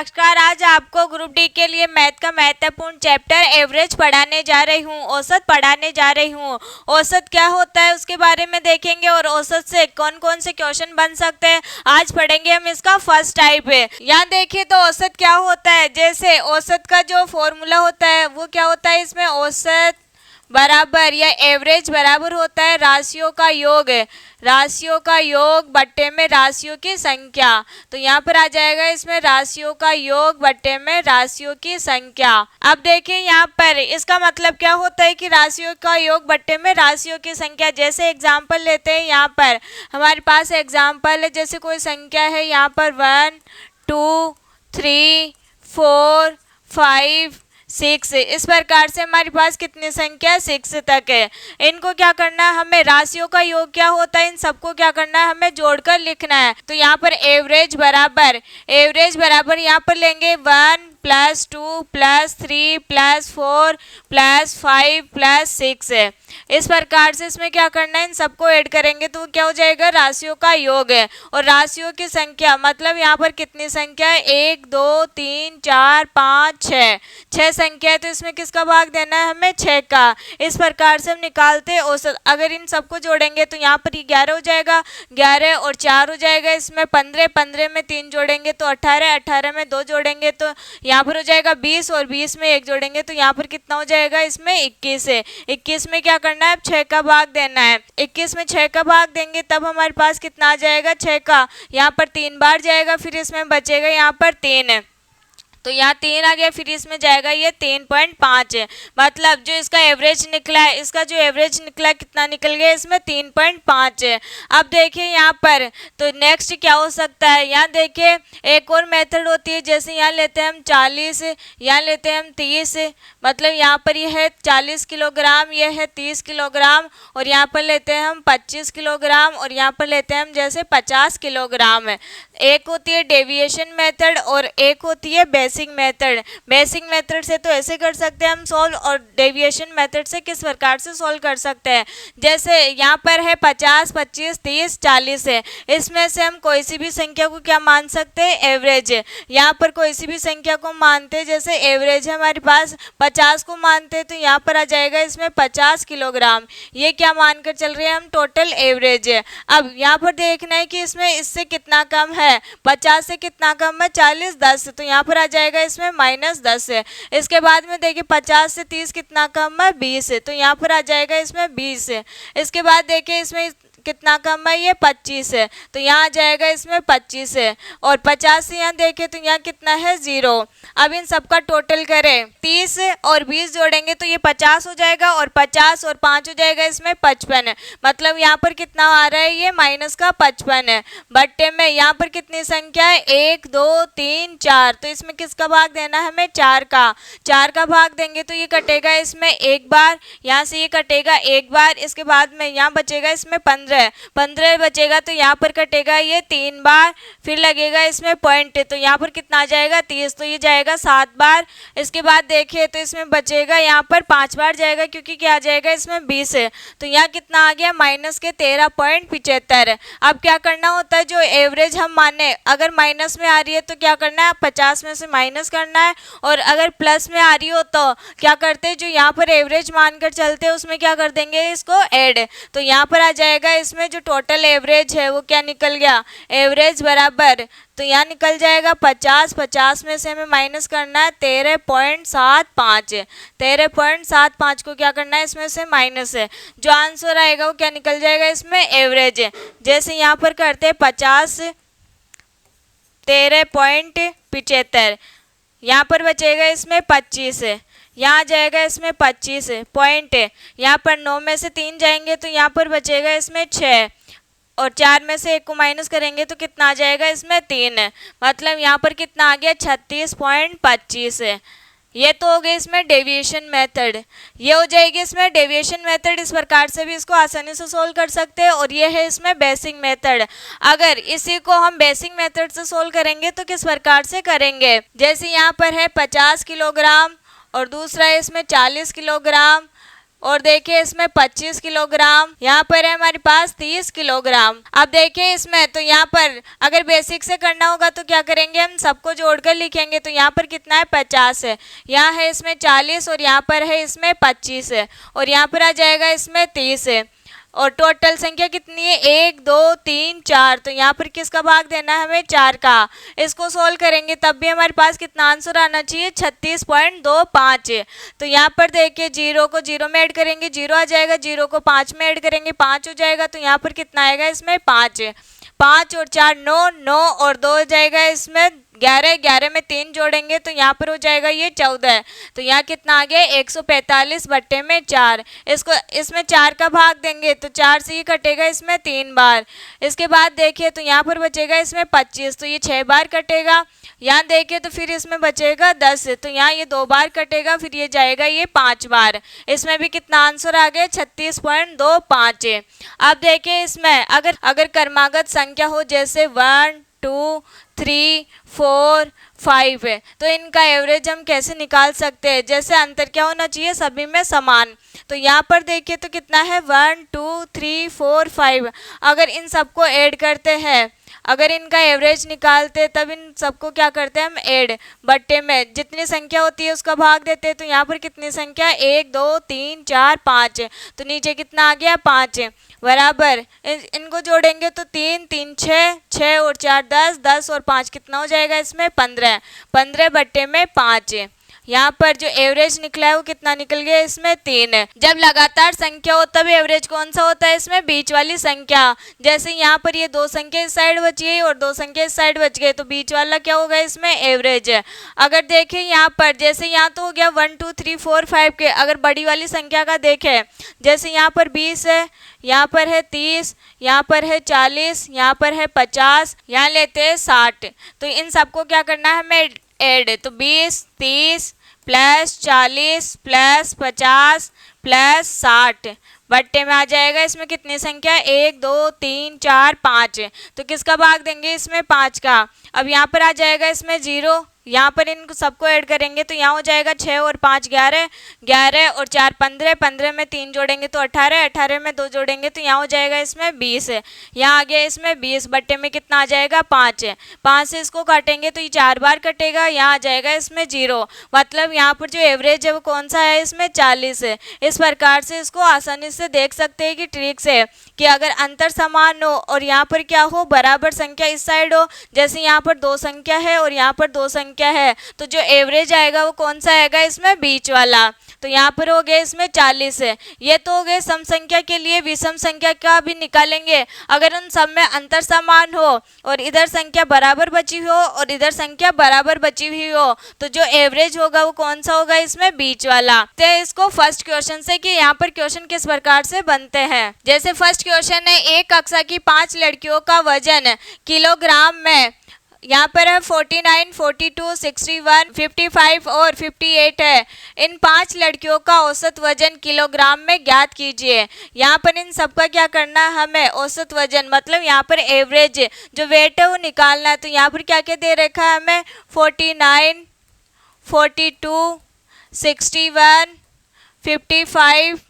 नमस्कार। आज आपको ग्रुप डी के लिए मैथ का महत्वपूर्ण चैप्टर एवरेज पढ़ाने जा रही हूँ, औसत पढ़ाने जा रही हूँ। औसत क्या होता है उसके बारे में देखेंगे और औसत से कौन कौन से क्वेश्चन बन सकते हैं आज पढ़ेंगे हम। इसका फर्स्ट टाइप है। यहाँ देखिए तो औसत क्या होता है। जैसे औसत का जो फॉर्मूला होता है वो क्या होता है, इसमें औसत बराबर या एवरेज बराबर होता है राशियों का योग, राशियों का योग बट्टे में राशियों की संख्या। तो यहाँ पर आ जाएगा इसमें राशियों का योग बट्टे में राशियों की संख्या। अब देखिए यहाँ पर इसका मतलब क्या होता है कि राशियों का योग बट्टे में राशियों की संख्या। जैसे एग्जाम्पल लेते हैं, यहाँ पर हमारे पास एग्जाम्पल है, जैसे कोई संख्या है यहाँ पर 1 2 3 4 5 6। इस प्रकार से हमारे पास कितनी संख्या 6 तक है। इनको क्या करना है, हमें राशियों का योग क्या होता है इन सबको क्या करना है, हमें जोड़कर लिखना है। तो यहाँ पर एवरेज बराबर यहाँ पर लेंगे 1 + 2 + 3 + 4 + 5 + 6 है। इस प्रकार से इसमें क्या करना है, इन सबको ऐड करेंगे तो क्या हो जाएगा, राशियों का योग है। और राशियों की संख्या मतलब यहाँ पर कितनी संख्या है, 1 2 3 4 5 6 संख्या है। तो इसमें किसका भाग देना है, हमें 6 का। इस प्रकार से हम निकालते हैं औसत। अगर इन सबको जोड़ेंगे तो यहाँ पर 11 हो जाएगा, 11 और 4 हो जाएगा, इसमें 15, 15 में 3 जोड़ेंगे तो 18, 18 में 2 जोड़ेंगे तो यहाँ पर हो जाएगा 20 और 20 में 1 जोड़ेंगे तो यहाँ पर कितना हो जाएगा, इसमें 21 है। 21 में क्या करना है, 6 का भाग देना है। 21 में 6 का भाग देंगे तब हमारे पास कितना आ जाएगा, 6 का। यहाँ पर 3 बार जाएगा, फिर इसमें बचेगा यहाँ पर 3 है। तो यहाँ 3 आ गया, फिर इसमें जाएगा ये 3.5 है। मतलब जो इसका एवरेज निकला है, इसका जो एवरेज निकला कितना निकल गया, इसमें 3.5 है। अब देखिए यहाँ पर तो नेक्स्ट क्या हो सकता है, यहाँ देखिए एक और मेथड होती है। जैसे यहाँ लेते हैं हम 40, यहाँ लेते हैं हम 30, मतलब यहाँ पर ये है 40 किलोग्राम, ये है 30 किलोग्राम, और यहाँ पर लेते हैं हम 25 किलोग्राम, और यहाँ पर लेते हैं हम जैसे 50 किलोग्राम है। एक होती है डेविएशन मेथड और एक होती है बेसिक मेथड। बेसिक मेथड से तो ऐसे कर सकते हैं हम सॉल्व, और डेविएशन मेथड से किस प्रकार से सॉल्व कर सकते हैं। जैसे यहाँ पर है 50 25 30 40 है, इसमें से हम कोई सी भी संख्या को क्या मान सकते हैं, एवरेज है। यहाँ पर कोई सी भी संख्या को मानते हैं, जैसे एवरेज है हमारे पास 50 को मानते हैं तो यहाँ पर आ जाएगा इसमें 50 किलोग्राम। ये क्या मानकर चल रहे हैं हम, टोटल एवरेज है। अब यहाँ पर देखना है कि इसमें इससे कितना कम है, 50 से कितना कम है, 40 10, तो यहाँ पर आ जाएगा इसमें -10 है। इसके बाद में देखिए 50 से 30 कितना कम है, 20 है, तो यहाँ पर आ जाएगा इसमें 20 है। इसके बाद देखिए इसमें कितना कम है, ये 25 है, तो यहाँ आ जाएगा इसमें 25 है। और 50 से यहाँ देखें तो यहाँ कितना है, 0। अब इन सबका टोटल करें, 30 और 20 जोड़ेंगे तो ये 50 हो जाएगा, और 50 और 5 हो जाएगा इसमें 55 है। मतलब यहाँ पर कितना आ रहा है, ये -55 है। बट्टे में यहाँ पर कितनी संख्या है, 1 2 3 4, तो इसमें किसका भाग देना है, हमें 4 का। 4 का भाग देंगे तो ये कटेगा इसमें एक बार, यहाँ से ये कटेगा एक बार, इसके बाद में यहाँ बचेगा इसमें 15 बचेगा, तो यहाँ पर कटेगा ये 3 बार, फिर लगेगा इसमें पॉइंट, तो यहाँ पर कितना आ जाएगा 30, तो ये जाएगा 7 बार। इसके बाद देखिए तो इसमें बचेगा यहाँ पर 5 बार जाएगा, क्योंकि क्या आ जाएगा इसमें 20 है, तो यहाँ कितना आ गया, -13.75। अब क्या करना होता है, जो एवरेज हम माने, अगर माइनस में आ रही है तो क्या करना है, 50 में से माइनस करना है, और अगर प्लस में आ रही हो तो क्या करते हैं, जो यहाँ पर एवरेज मानकर चलते हैं उसमें क्या कर देंगे, इसको ऐड। तो यहाँ पर आ जाएगा इसमें जो टोटल एवरेज है वो क्या निकल गया, एवरेज बराबर, तो यहाँ निकल जाएगा 50, 50 में से हमें माइनस करना है 13.75, 13.75 को क्या करना है, इसमें से माइनस है, जो आंसर आएगा वो क्या निकल जाएगा, इसमें एवरेज है। जैसे यहाँ पर करते हैं 50 13.75, यहाँ पर बचेगा इसमें 25 है, यहाँ आ जाएगा इसमें 25 है, पॉइंट है। यहाँ पर 9 में से 3 जाएंगे तो यहाँ पर बचेगा इसमें 6, और 4 में से 1 को माइनस करेंगे तो कितना आ जाएगा, इसमें 3 है। मतलब यहाँ पर कितना आ गया, 36.25 है। ये तो हो गई इसमें डेविएशन मेथड, ये हो जाएगी इसमें डेविएशन मेथड। इस प्रकार से भी इसको आसानी से सोल्व कर सकते हैं। और ये है इसमें बेसिक मेथड। अगर इसी को हम बेसिक मेथड से सोल्व करेंगे तो किस प्रकार से करेंगे, जैसे यहाँ पर है 50 किलोग्राम और दूसरा है इसमें 40 किलोग्राम और देखिए इसमें 25 किलोग्राम, यहाँ पर है हमारे पास 30 किलोग्राम। अब देखिए इसमें तो यहाँ पर अगर बेसिक से करना होगा तो क्या करेंगे, हम सबको जोड़कर लिखेंगे। तो यहाँ पर कितना है 50 है, यहाँ है इसमें 40 और यहाँ पर है इसमें 25 है और यहाँ पर आ जाएगा इसमें 30 है। और टोटल संख्या कितनी है 1 2 3 4। तो यहाँ पर किसका भाग देना है हमें 4 का। इसको सोल्व करेंगे तब भी हमारे पास कितना आंसर आना चाहिए 36.25। तो यहाँ पर देखिए 0 को 0 में ऐड करेंगे 0 आ जाएगा, 0 को 5 में ऐड करेंगे 5 हो जाएगा। तो यहाँ पर कितना आएगा इसमें 5, 5 और 4 9, 9 और 2 हो जाएगा इसमें 11, 11 में 3 जोड़ेंगे तो यहाँ पर हो जाएगा ये 14। तो यहाँ कितना आ गया 145 बट्टे में 4। इसको इसमें 4 का भाग देंगे तो 4 से ये कटेगा इसमें 3 बार। इसके बाद देखिए तो यहाँ पर बचेगा इसमें 25, तो ये 6 बार कटेगा। यहाँ देखिए तो फिर इसमें बचेगा 10, तो यहाँ ये 2 बार कटेगा, फिर ये जाएगा ये 5 बार। इसमें भी कितना आंसर आ गया 36.25। अब देखिए इसमें अगर क्रमागत संख्या हो जैसे 1 2 3 4 5 है तो इनका एवरेज हम कैसे निकाल सकते हैं। जैसे अंतर क्या होना चाहिए सभी में समान। तो यहाँ पर देखिए तो कितना है 1 2 3 4 5। अगर इन सबको ऐड करते हैं, अगर इनका एवरेज निकालते तब इन सबको क्या करते हैं हम ऐड, बट्टे में जितनी संख्या होती है उसका भाग देते हैं। तो यहाँ पर कितनी संख्या 1 2 3 4 5, तो नीचे कितना आ गया 5 बराबर। इनको जोड़ेंगे तो 3 3 6, 6 और 4 10, 10 और 5 कितना हो जाएगा इसमें 15, 15 बट्टे में 5। यहाँ पर जो एवरेज निकला है वो कितना निकल गया इसमें 3 है। जब लगातार संख्या हो तब एवरेज कौन सा होता है इसमें बीच वाली संख्या। जैसे यहाँ पर ये 2 संख्या इस साइड बची है और 2 संख्या इस साइड बच गए तो बीच वाला क्या होगा इसमें एवरेज है। अगर देखें यहाँ पर जैसे यहाँ तो हो गया 1 2 3 4 5 के, अगर बड़ी वाली संख्या का देखें जैसे यहाँ पर 20 है, यहाँ पर है 30, यहाँ पर है 40, यहाँ पर है 50, यहाँ लेते हैं 60। तो इन सबको क्या करना है हमें ऐड। तो 20 30 प्लस 40 प्लस 50 प्लस 60 बट्टे में आ जाएगा इसमें कितनी संख्या 1 2 3 4 5। तो किसका भाग देंगे इसमें 5 का। अब यहाँ पर आ जाएगा इसमें 0, यहाँ पर इन सबको ऐड करेंगे तो यहाँ हो जाएगा 6 और 5 11, 11 और 4 15, 15 में 3 जोड़ेंगे तो 18, 18 में 2 जोड़ेंगे तो यहाँ हो जाएगा इसमें 20। यहाँ आ गया इसमें 20 बट्टे में कितना आ जाएगा 5, 5 से इसको काटेंगे तो ये 4 बार कटेगा, यहाँ आ जाएगा इसमें 0। मतलब यहाँ पर जो एवरेज है वो कौन सा है इसमें 40 है। इस प्रकार से इसको आसानी से देख सकते हैं कि ट्रिक से कि अगर अंतर समान हो और यहाँ पर क्या हो बराबर संख्या इस साइड हो, जैसे यहाँ पर 2 संख्या है और यहाँ पर 2 संख्या है तो जो एवरेज आएगा वो कौन सा आएगा इसमें बीच वाला। तो यहाँ पर हो गया इसमें 40 है। ये तो हो गए सम संख्या के लिए। विषम संख्या का भी निकालेंगे। अगर उन सब में अंतर समान हो और इधर संख्या बराबर बची हो और इधर संख्या बराबर बची हुई हो तो जो एवरेज होगा वो कौन सा होगा इसमें बीच वाला। तो इसको फर्स्ट क्वेश्चन से कि यहाँ पर क्वेश्चन किस प्रकार से बनते हैं। जैसे फर्स्ट क्वेश्चन है एक कक्षा की 5 लड़कियों का वजन किलोग्राम में यहाँ पर है 49, 42, 61, 55 और 58 है। इन 5 लड़कियों का औसत वजन किलोग्राम में ज्ञात कीजिए। यहाँ पर इन सबका क्या करना है हमें औसत वजन मतलब यहाँ पर एवरेज जो वेट है वो निकालना है। तो यहाँ पर क्या क्या दे रखा है हमें 49, 42, 61, 55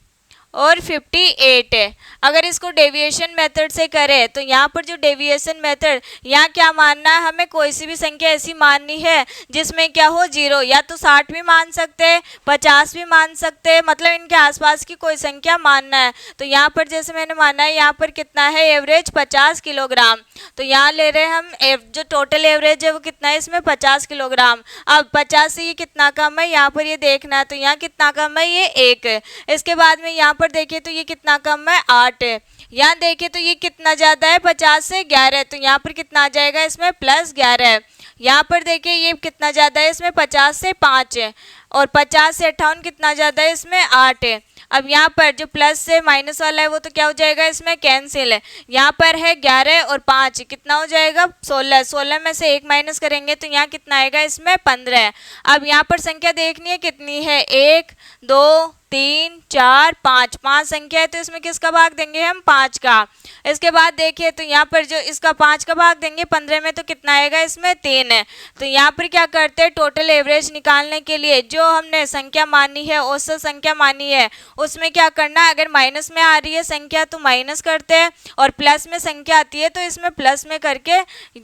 और 58 है। अगर इसको डेविएशन मेथड से करें तो यहाँ पर जो डेविएशन मेथड यहाँ क्या मानना है हमें कोई सी भी संख्या ऐसी माननी है जिसमें क्या हो 0, या तो 60 भी मान सकते हैं 50 भी मान सकते हैं, मतलब इनके आसपास की कोई संख्या मानना है। तो यहाँ पर जैसे मैंने माना है यहाँ पर कितना है एवरेज 50 किलोग्राम। तो यहाँ ले रहे हैं हम जो टोटल एवरेज है वो कितना है इसमें 50 किलोग्राम। अब 50 से ये कितना कम है यहाँ पर ये देखना है। तो यहाँ कितना कम है ये 1 है। इसके बाद में यहाँ पर देखिए तो ये कितना कम है 8 है। यहाँ देखिए तो ये कितना ज़्यादा है 50 से 11, तो यहाँ पर कितना आ जाएगा इसमें +11 है। यहाँ पर देखिए ये कितना ज़्यादा है इसमें 50 से 5 है और 50 से 58 कितना ज़्यादा है इसमें 8 है। अब यहाँ पर जो प्लस से माइनस वाला है वो तो क्या हो जाएगा इसमें कैंसिल है। यहाँ पर है 11 और 5 कितना हो जाएगा 16, 16 में से 1 माइनस करेंगे तो यहाँ कितना आएगा इसमें 15 है। अब यहाँ पर संख्या देखनी है कितनी है 1 2 3 4 5, 5 संख्या है तो इसमें किसका भाग देंगे हम 5 का। इसके बाद देखिए तो यहाँ पर जो इसका 5 का भाग देंगे 15 में तो कितना आएगा इसमें 3 है। तो यहाँ पर क्या करते हैं टोटल एवरेज निकालने के लिए जो हमने संख्या मानी है औसत संख्या मानी है उसमें क्या करना है, अगर माइनस में आ रही है संख्या तो माइनस करते हैं और प्लस में संख्या आती है तो इसमें प्लस में करके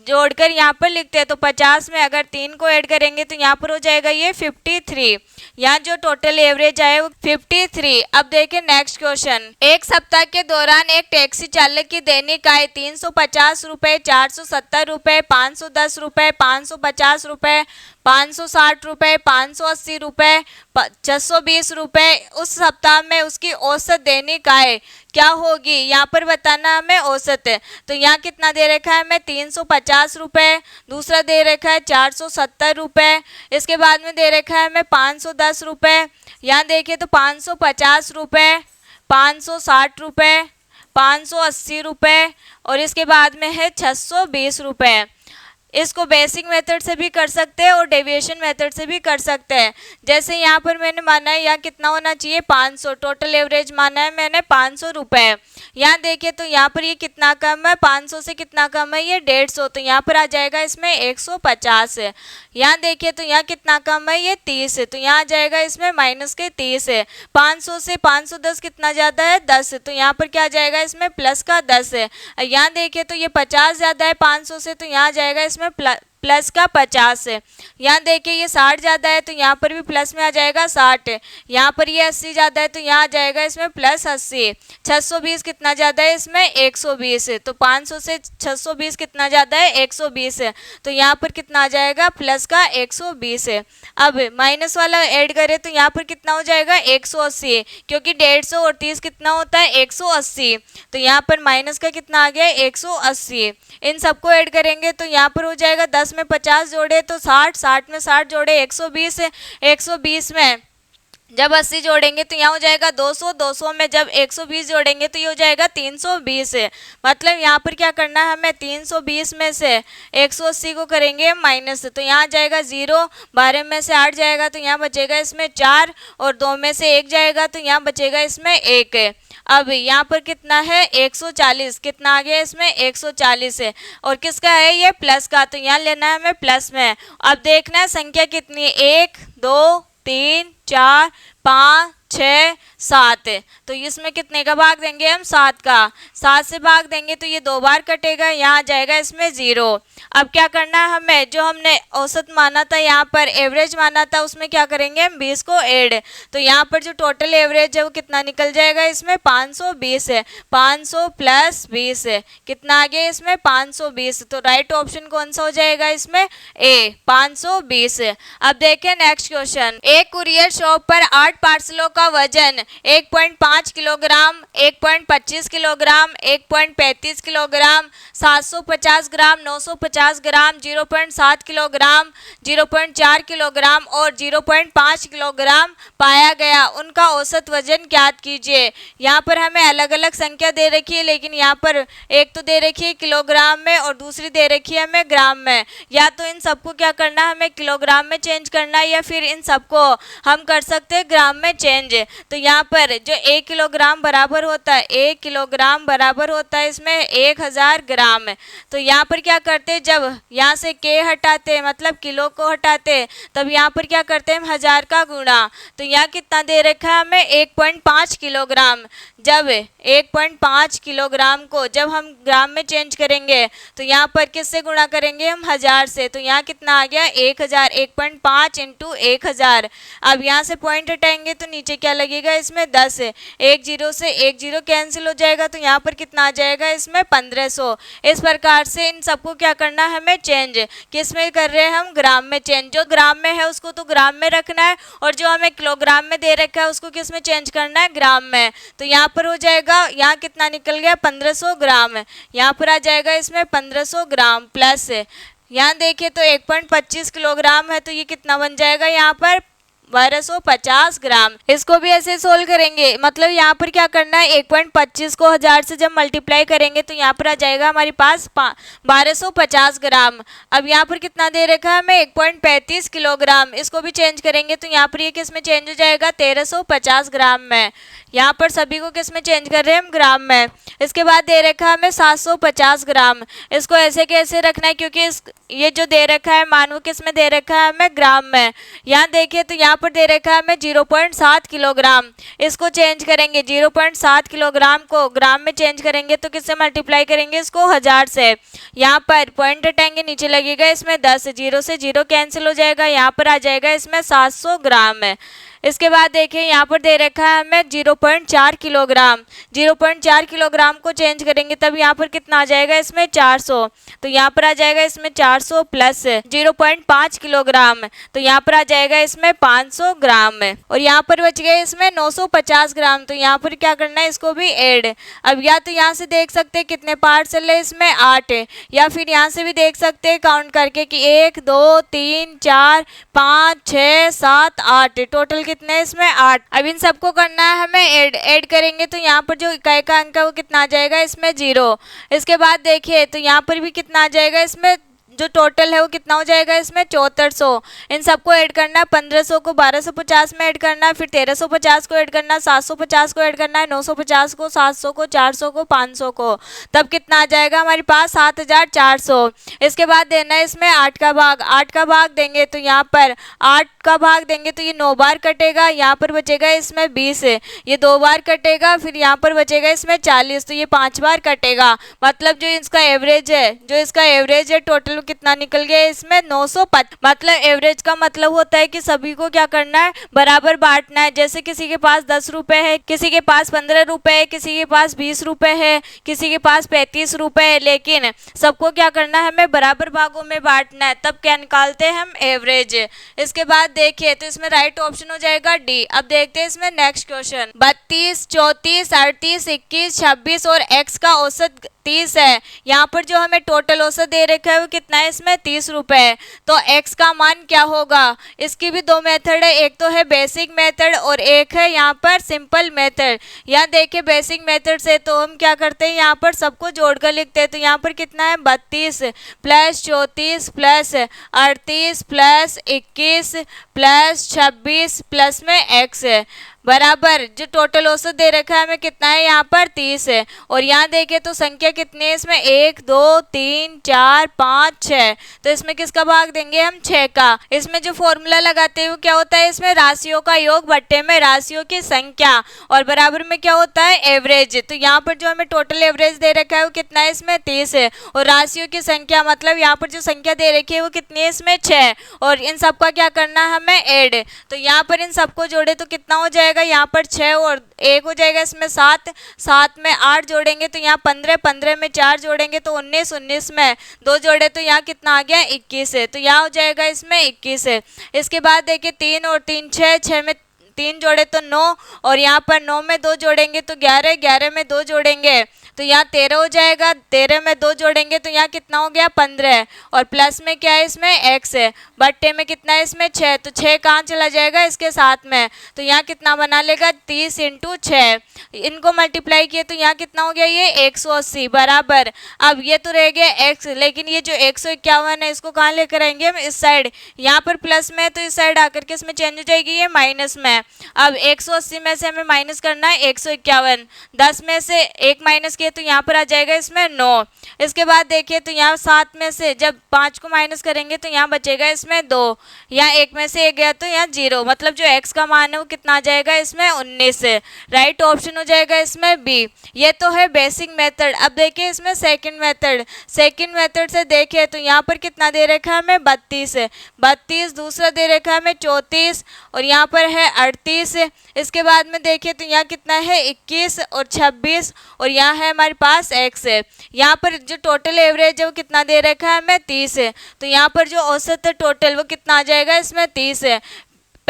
जोड़कर यहाँ पर लिखते हैं। तो 50 में अगर 3 को ऐड करेंगे तो यहाँ पर हो जाएगा ये 53। यहाँ जो टोटल एवरेज आए वो 53। अब देखिए नेक्स्ट क्वेश्चन, एक सप्ताह के दौरान एक टैक्सी चालक की दैनिक आय 350 रुपए, 470 रुपए, 510 रुपए, 550 रुपए, 560 रुपए, 580 रुपए, 620 रुपए। उस सप्ताह में उसकी औसत दैनिक आय क्या होगी, यहाँ पर बताना हमें औसत है। तो यहाँ कितना दे रखा है हमें 350 रुपए, दूसरा दे रखा है 470 रुपए, इसके बाद में दे रखा है हमें 510 रुपए, यहाँ देखिए तो 550 रुपए, 560 रुपए, 580 रुपए और इसके बाद में है 620 रुपए। इसको बेसिक मेथड से भी कर सकते हैं और डेविएशन मेथड से भी कर सकते हैं। जैसे यहाँ पर मैंने माना है यहाँ कितना होना चाहिए 500, टोटल एवरेज माना है मैंने 500 रुपए। यहाँ देखिए तो यहाँ पर ये कितना कम है, 500 से कितना कम है ये 150, तो यहाँ पर आ जाएगा इसमें 150 है। यहाँ देखिए तो यहाँ कितना कम है ये 30 है, तो यहाँ आ जाएगा इसमें माइनस के 30 है। 500 से 510 कितना ज़्यादा है 10 है, तो यहाँ पर क्या आ जाएगा इसमें प्लस का 10 है। यहाँ देखिए तो ये 50 ज़्यादा है 500 से, तो यहाँ आ जाएगा इसमें प्लस का 50 है। यहाँ देखिए ये 60 ज़्यादा है तो यहाँ पर भी प्लस में आ जाएगा 60 है। यहाँ पर ये 80 ज़्यादा है तो यहाँ आ जाएगा इसमें प्लस 80। 620 कितना ज़्यादा है इसमें 120 है, तो 500 से 620 कितना ज़्यादा है 120 है, तो यहाँ पर कितना आ जाएगा प्लस का 120 है। अब माइनस वाला ऐड करें तो यहाँ पर कितना हो जाएगा 180, क्योंकि 150 और 30 कितना होता है 180, तो यहाँ पर माइनस का कितना आ गया 180। इन सबको ऐड करेंगे तो यहाँ पर हो जाएगा 10 में 50 जोड़े तो 60, 60 में 60 जोड़े 120 है, 120 में जब 80 जोड़ेंगे तो यहाँ हो जाएगा 200, 200 में जब 120 जोड़ेंगे तो ये हो जाएगा 320 है। मतलब यहाँ पर क्या करना है हमें 320 में से 180 को करेंगे माइनस, तो यहाँ आ जाएगा 0, 12 में से 8 जाएगा तो यहाँ बचेगा इसमें 4 और 2 में से 1 जाएगा तो यहाँ बचेगा इसमें 1 है। अब यहाँ पर कितना है 140, कितना आ गया इसमें 140 है और किसका है ये प्लस का, तो यहाँ लेना है हमें प्लस में। अब देखना है संख्या कितनी है 1 2 3 4 5 6 7 है, तो इसमें कितने का भाग देंगे हम 7 का। 7 से भाग देंगे तो ये 2 बार कटेगा, यहाँ आ जाएगा इसमें 0। अब क्या करना है हमें, जो हमने औसत माना था यहाँ पर एवरेज माना था उसमें क्या करेंगे हम 20 को ऐड, तो यहाँ पर जो टोटल एवरेज है वो कितना निकल जाएगा इसमें 520 है। 500 प्लस 20 है, कितना आ गया इसमें 520, तो राइट ऑप्शन कौन सा हो जाएगा इसमें ए 520 है। अब देखें नेक्स्ट क्वेश्चन, एक कुरियर शॉप पर 8 पार्सलों का वजन 1.5 किलोग्राम, 1.25 किलोग्राम, 1.35 किलोग्राम, 750 ग्राम, 950 ग्राम, 0.7 किलोग्राम, 0.4 किलोग्राम और 0.5 किलोग्राम पाया गया। उनका औसत वजन ज्ञात कीजिए। यहाँ पर हमें अलग अलग संख्या दे रखी है, लेकिन यहाँ पर एक तो दे रखी है किलोग्राम में और दूसरी दे रखी है हमें ग्राम में। या तो इन सबको क्या करना है हमें किलोग्राम में चेंज करना है या फिर इन सबको हम कर सकते हैं ग्राम में चेंज। तो यहाँ पर जो 1 किलोग्राम बराबर होता है, 1 किलोग्राम बराबर होता है इसमें 1000 ग्राम है। तो यहाँ पर क्या करते हैं, जब यहाँ से के हटाते हैं मतलब किलो को हटाते हैं, तब यहाँ पर क्या करते हैं हम 1000 का गुणा। तो यहाँ कितना दे रखा है हमें 1.5 किलोग्राम। जब 1.5 किलोग्राम को जब हम ग्राम में चेंज करेंगे तो यहाँ पर किससे गुणा करेंगे हम 1000 से, तो यहाँ कितना आ गया 1000, 1.5 इंटू 1000। अब यहाँ से पॉइंट हटाएंगे तो नीचे क्या लगेगा इसमें 10 है, 1 0 से 1 0 कैंसिल हो जाएगा तो यहाँ पर कितना आ जाएगा इसमें 1500। इस प्रकार से इन सबको क्या करना है हमें चेंज, किस में कर रहे हैं हम ग्राम में चेंज। जो ग्राम में है उसको तो ग्राम में रखना है और जो हमें किलोग्राम में दे रखा है उसको किस में चेंज करना है ग्राम में। तो यहाँ पर हो जाएगा, यहाँ कितना निकल गया 1500 ग्राम है, यहाँ पर आ जाएगा इसमें 1500 ग्राम प्लस है। यहाँ देखिए तो 1.25 किलोग्राम है तो ये कितना बन जाएगा यहाँ पर 1250 ग्राम। इसको भी ऐसे सोल्व करेंगे, मतलब यहाँ पर क्या करना है, 1.25 को 1000 से जब मल्टीप्लाई करेंगे तो यहाँ पर आ जाएगा हमारे पास 1250 ग्राम। अब यहाँ पर कितना दे रखा है हमें, 1.35 किलोग्राम। इसको भी चेंज करेंगे तो यहाँ पर ये किस में चेंज हो जाएगा, 1350 ग्राम में। यहाँ पर सभी को किस में चेंज कर रहे हैं हम, ग्राम में। इसके बाद दे रखा है हमें 750 ग्राम। इसको ऐसे कैसे रखना है, क्योंकि ये जो दे रखा है मानो किस में दे रखा है हमें, ग्राम में। यहाँ देखिए तो यहाँ पर दे रखा है हमें 0.7 किलोग्राम। इसको चेंज करेंगे, 0.7 किलोग्राम को ग्राम में चेंज करेंगे तो किससे मल्टीप्लाई करेंगे, इसको 1000 से। यहाँ पर पॉइंट हटाएंगे, नीचे लगेगा इसमें 10, 0 से 0 कैंसिल हो जाएगा, यहाँ पर आ जाएगा इसमें 700 ग्राम है। इसके बाद देखिए यहाँ पर दे रखा है हमें 0.4 किलोग्राम। 0.4 किलोग्राम को चेंज करेंगे तब यहाँ पर कितना आ जाएगा, इसमें 400। तो यहाँ पर आ जाएगा इसमें 400 प्लस 0.5 किलोग्राम, तो यहाँ पर आ जाएगा इसमें 500 ग्राम। और यहाँ पर बच गए इसमें 950 ग्राम। तो यहाँ पर क्या करना है, इसको भी ऐड। अब या तो यहाँ से देख सकते हैं कितने पार्सल है इसमें, 8, या फिर यहाँ से भी देख सकते हैं काउंट करके कि 1 2 3 4 5 6 7 8, टोटल कितने इसमें 8। अब इन सबको करना है हमें ऐड करेंगे तो यहाँ पर जो इकाई का अंक है वो कितना आ जाएगा, इसमें 0। इसके बाद देखिए तो यहाँ पर भी कितना आ जाएगा, इसमें जो टोटल है वो कितना हो जाएगा, इसमें 7400। इन सबको ऐड करना है, 1500 को 1250 में ऐड करना है, फिर 1350 को ऐड करना है, 750 को ऐड करना है, 950 को, 700 को, 400 को, 500 को, तब कितना आ जाएगा हमारे पास 7400। इसके बाद देना है इसमें 8 का भाग। 8 का भाग देंगे तो यहाँ पर 8 का भाग देंगे तो ये 9 बार कटेगा, यहाँ पर बचेगा इसमें 20, ये 2 बार कटेगा, फिर यहाँ पर बचेगा इसमें 40, तो ये 5 बार कटेगा। मतलब जो इसका एवरेज है, टोटल कितना निकल गया इसमें 950। मतलब एवरेज का मतलब होता है कि सभी को क्या करना है, बराबर बांटना है। जैसे किसी के पास 10 रुपए है, किसी के पास 15 रुपए है, किसी के पास 20 रुपए है, किसी के पास 35 रुपए है, लेकिन सबको क्या करना है, हमें बराबर भागों में बांटना है, तब क्या निकालते हैं हम, एवरेज। इसके बाद देखिए तो इसमें राइट ऑप्शन हो जाएगा डी। अब देखते हैं इसमें नेक्स्ट क्वेश्चन। 32, 34, 38, 21, 26 और x का औसत 30 है। यहाँ पर जो हमें टोटल औसत दे रखा है वो कितना है, इसमें 30 रुपए। तो x का मान क्या होगा, इसकी भी 2 मेथड है, एक तो है बेसिक मेथड और एक है यहाँ पर सिंपल मेथड। यहाँ देखिए बेसिक मेथड से तो हम क्या करते हैं, यहाँ पर सबको जोड़कर लिखते हैं। तो यहाँ पर कितना है, 32 plus 34 plus 38 plus 21 plus 26 plus में x है, बराबर जो टोटल औसत दे रखा है हमें कितना है, यहाँ पर 30 है। और यहाँ देखें तो संख्या कितनी है इसमें, 1 2 3 4 5 6, तो इसमें किसका भाग देंगे हम, 6 का। इसमें जो फॉर्मूला लगाते हैं वो क्या होता है, इसमें राशियों का योग बट्टे में राशियों की संख्या और बराबर में क्या होता है, एवरेज। तो यहाँ पर जो हमें टोटल एवरेज दे रखा है वो कितना है, इसमें 30 है। और राशियों की संख्या मतलब यहाँ पर जो संख्या दे रखी है वो कितनी है, इसमें 6। और इन सबका क्या करना है हमें, ऐड। तो यहाँ पर इन सबको जोड़े तो कितना हो जाएगा, यहाँ पर 6 और 1 हो जाएगा इसमें 7, 7 में 8 जोड़ेंगे तो यहाँ 15, 15 में 4 जोड़ेंगे तो 19, 19 में 2 जोड़े तो यहाँ कितना आ गया, 21 है। तो यहाँ हो जाएगा इसमें 21 है। इसके बाद देखिए 3 और 3 6, 6 में 3 जोड़े तो 9, और यहाँ पर 9 में 2 जोड़ेंगे तो 11, 11 में 2 जोड़ेंगे तो यहाँ 13 हो जाएगा, 13 में 2 जोड़ेंगे तो यहाँ कितना हो गया, 15। और प्लस में क्या है, इसमें x है, बट्टे में कितना है, इसमें 6, तो 6 कहाँ चला जाएगा, इसके साथ में, तो यहाँ कितना बना लेगा, 30 × 6। इनको मल्टीप्लाई किए तो यहाँ कितना हो गया, ये 180 बराबर। अब ये तो रह गया x, लेकिन ये जो 151 है इसको कहाँ लेकर आएंगे हम, इस साइड। यहाँ पर प्लस में है तो इस साइड आकर के इसमें चेंज हो जाएगी, ये माइनस में। अब 180 में से हमें माइनस करना है 151, 10 में से 1 माइनस किया तो यहाँ पर आ जाएगा इसमें 9। इसके बाद देखिए तो यहाँ 7 में से जब 5 को माइनस करेंगे तो यहाँ बचेगा इसमें 2, यहाँ 1 में से 1 गया तो यहाँ 0, मतलब जो x का मान है वो कितना आ जाएगा, इसमें 19 है। राइट ऑप्शन हो जाएगा इसमें बी। ये तो है बेसिक मेथड। अब देखिए इसमें सेकंड मेथड। सेकंड मेथड से देखिए तो यहाँ पर कितना दे रखा है हमें, 32 है, 32, दूसरा दे रखा है हमें 34 और यहाँ पर है 38। इसके बाद में देखिए तो यहाँ कितना है, 21 और 26 और यहाँ है हमारे पास x है। यहाँ पर जो टोटल एवरेज है वो कितना दे रखा है हमें, 30 है। तो यहाँ पर जो औसत है टोटल वो कितना आ जाएगा, इसमें 30 है।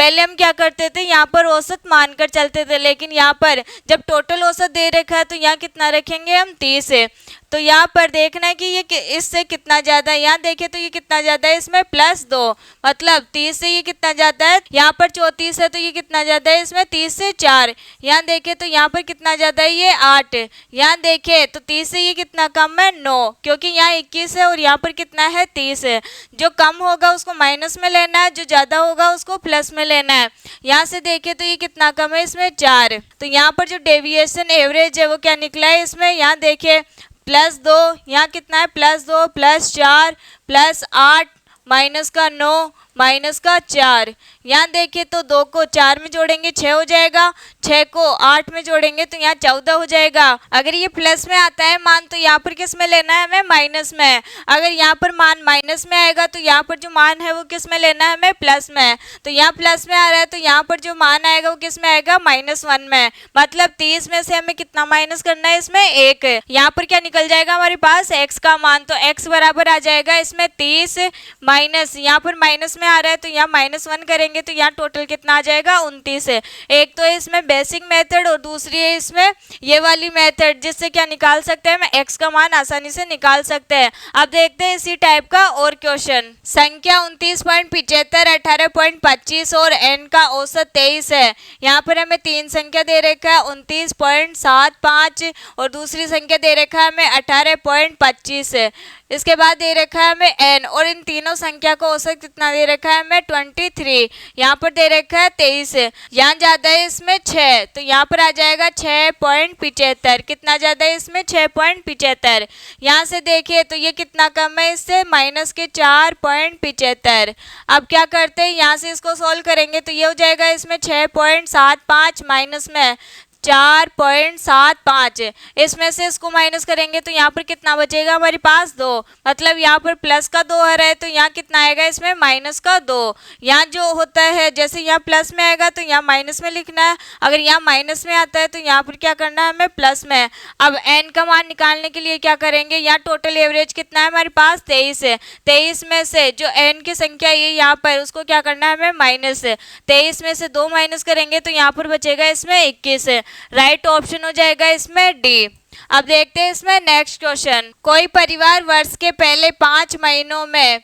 पहले हम क्या करते थे, यहाँ पर औसत मानकर चलते थे, लेकिन यहाँ पर जब टोटल औसत दे रखा है तो यहाँ कितना रखेंगे हम 30 है। तो यहाँ पर देखना है कि ये इससे कितना ज़्यादा है। यहाँ देखें तो ये कितना ज़्यादा है, इसमें +2, मतलब 30 से ये कितना ज़्यादा है, यहाँ पर 34 है तो ये कितना ज़्यादा है, इसमें 30 से 4। यहाँ देखें तो यहाँ पर कितना ज़्यादा है, ये 8। यहाँ देखें तो 30 से ये कितना कम है, 9, क्योंकि यहाँ 21 है और यहाँ पर कितना है, 30 है। जो कम होगा उसको माइनस में लेना है, जो ज़्यादा होगा उसको प्लस में लेना है। यहाँ से देखें तो ये कितना कम है, इसमें 4। तो यहाँ पर जो डेविएशन एवरेज है वो क्या निकला है इसमें, यहाँ देखें +2, यहाँ कितना है, +2 +4 +8 -9 -4। यहाँ देखिए तो 2 को 4 में जोड़ेंगे 6 हो जाएगा, 6 को 8 में जोड़ेंगे तो यहाँ 14 हो जाएगा। अगर ये प्लस में आता है मान तो यहाँ पर किस में लेना है, हमें माइनस में। अगर यहाँ पर मान माइनस में आएगा तो यहाँ पर जो मान है वो किस में लेना है, हमें प्लस में। तो यहाँ प्लस में आ रहा है तो यहाँ पर जो मान आएगा वो किस में आएगा, -1 में। मतलब 30 में से हमें कितना माइनस करना है, इसमें 1। यहाँ पर क्या निकल जाएगा हमारे पास, x का मान। तो x बराबर आ जाएगा इसमें 30 माइनस, यहाँ पर माइनस में आ रहा है तो यहाँ -1 करेंगे तो यहाँ टोटल कितना आ जाएगा, 29 है। एक तो है इसमें बेसिक मेथड और दूसरी है इसमें ये वाली मेथड, जिससे क्या निकाल सकते हैं, हम x का मान आसानी से निकाल सकते हैं। अब देखते हैं इसी टाइप का और क्वेश्चन। संख्या 29.75, 18.25 और n का औसत 23 है। यहाँ पर हमें 3 संख्या दे रखा है 29.75 और दूसरी संख्या दे रखा है हमें 18.25 है। इसके बाद दे रखा है हमें n और इन तीनों संख्या को औसत कितना दे रखा है हमें 23। यहाँ पर दे रखा है 23, यहाँ ज्यादा है इसमें 6 तो यहाँ पर आ जाएगा 6.75। कितना ज्यादा है इसमें 6.75। यहाँ से देखिए तो ये कितना कम है इससे, -4.75। अब क्या करते हैं, यहाँ से इसको सोल्व करेंगे तो ये हो जाएगा इसमें 6.75 माइनस में 4.75। इसमें से इसको माइनस करेंगे तो यहाँ पर कितना बचेगा हमारे पास, 2। मतलब यहाँ पर प्लस का 2 आ रहा है तो यहाँ कितना आएगा, इसमें माइनस का 2। यहाँ जो होता है जैसे यहाँ प्लस में आएगा तो यहाँ माइनस में लिखना है, अगर यहाँ माइनस में आता है तो यहाँ पर क्या करना है हमें, प्लस में। अब n का मान निकालने के लिए क्या करेंगे, यहाँ टोटल एवरेज कितना है हमारे पास, 23 है। 23 में से जो n की संख्या ये यहाँ पर उसको क्या करना है हमें, माइनस। 23 में से 2 माइनस करेंगे तो यहाँ पर बचेगा इसमें 21। राइट ऑप्शन हो जाएगा इसमें डी। अब देखते हैं इसमें नेक्स्ट क्वेश्चन। कोई परिवार वर्ष के पहले 5 महीनों में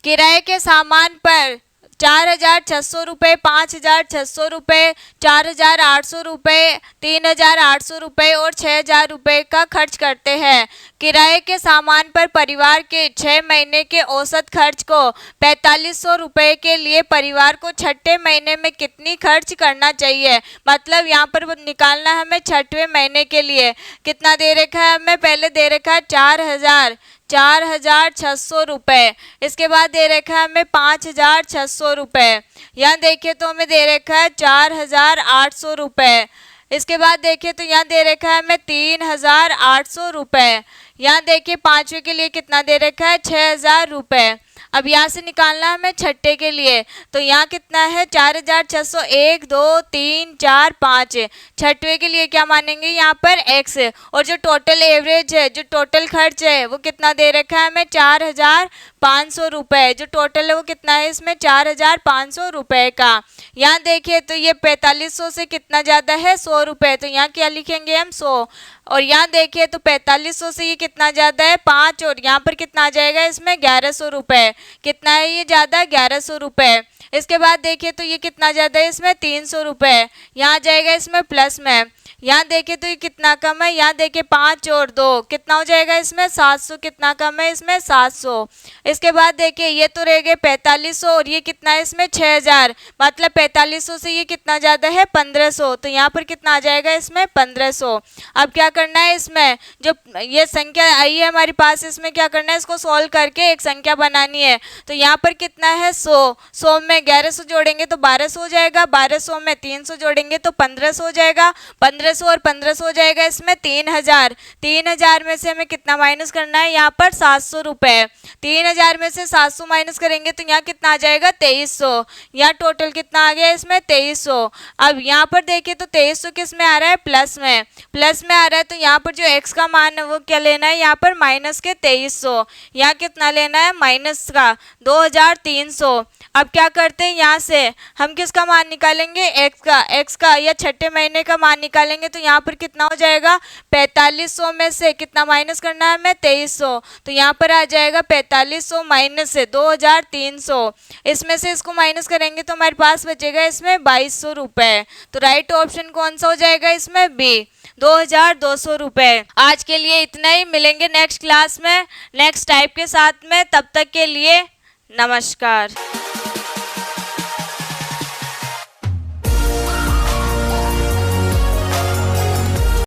किराए के सामान पर 4,600 रुपये, 5,600 रुपये, 4,800 रुपये, 3,800 रुपये और 6,000 रुपये का खर्च करते हैं। किराए के सामान पर परिवार के 6 महीने के औसत खर्च को 4,500 रुपये के लिए परिवार को छठे महीने में कितनी खर्च करना चाहिए। मतलब यहाँ पर निकालना है हमें छठवें महीने के लिए। कितना दे रखा है हमें, पहले दे रखा है 4,600 रुपये। इसके बाद दे रखा है हमें 5,600 रुपये। यहाँ देखिए तो हमें दे रखा है 4,800 रुपये। इसके बाद देखिए तो यहाँ दे रखा है हमें 3,800 रुपये। यहाँ देखिए पांचवें के लिए कितना दे रखा है, 6,000 रुपये। अब यहाँ से निकालना है हमें छठे के लिए, तो यहाँ कितना है 4,600, 1 2 3 4 5। छठवें के लिए क्या मानेंगे यहाँ पर x, और जो टोटल एवरेज है, जो टोटल खर्च है वो कितना दे रखा है हमें 4,500 रुपये। जो टोटल है वो कितना है इसमें 4,500 रुपये का। यहाँ देखिए तो ये 4,500 से कितना ज़्यादा है 100 रुपये, तो यहाँ क्या लिखेंगे हम 100। और यहाँ देखिए तो 4,500 से ये कितना ज़्यादा है 5, और यहाँ पर कितना आ जाएगा इसमें 1,100 रुपये। कितना है ये ज़्यादा, 1,100 रुपये। इसके बाद देखिए तो ये कितना ज़्यादा है इसमें 300 रुपये। यहाँ आ जाएगा इसमें प्लस में। यहाँ देखिए तो ये कितना कम है, यहाँ देखिए 5 और 2 कितना हो जाएगा इसमें 700। कितना कम है इसमें 700। इसके बाद देखिए ये तो रह गए 4,500 और ये कितना है इसमें 6,000। मतलब 4,500 से ये कितना ज़्यादा है 1,500, तो यहाँ पर कितना आ जाएगा इसमें 1,500। अब क्या करना है, इसमें जो ये संख्या आई है हमारे पास, इसमें क्या करना है, इसको सॉल्व करके एक संख्या बनानी है। तो यहाँ पर कितना है 100, 100 में 1,100 जोड़ेंगे तो 1,200 हो जाएगा, 1,200 में 300 जोड़ेंगे तो 1,500 हो जाएगा, 1,500 और 1,500 हो जाएगा इसमें 3,000। 3,000 में से हमें कितना माइनस करना है यहाँ पर 700 रुपये। 3,000 में से 700 माइनस करेंगे तो यहाँ कितना आ जाएगा 2,300। यहाँ टोटल कितना आ गया इसमें 2,300। अब यहाँ पर देखिए तो 2,300 किस में आ रहा है, प्लस में। प्लस में आ रहा है तो यहाँ पर जो x का मान है वो क्या लेना है, यहाँ पर माइनस के 2,300। यहाँ कितना लेना है माइनस का 2,300। अब क्या करते हैं, यहाँ से हम किसका मान निकालेंगे, एक्स का या छठे महीने का मान निकालेंगे। तो यहाँ पर कितना हो जाएगा, 4500 में से कितना माइनस करना है हमें, 2300। तो यहाँ पर आ जाएगा 4500 माइनस से 2300, इसमें से इसको माइनस करेंगे तो हमारे पास बचेगा इसमें 2200 रुपए। तो राइट ऑप्शन कौन सा हो जाएगा इसमें, बी, 2200 रुपए। आज के लिए इतना ही, मिलेंगे नेक्स्ट क्लास में नेक्स्ट टाइप के साथ में, तब तक के लिए नमस्कार।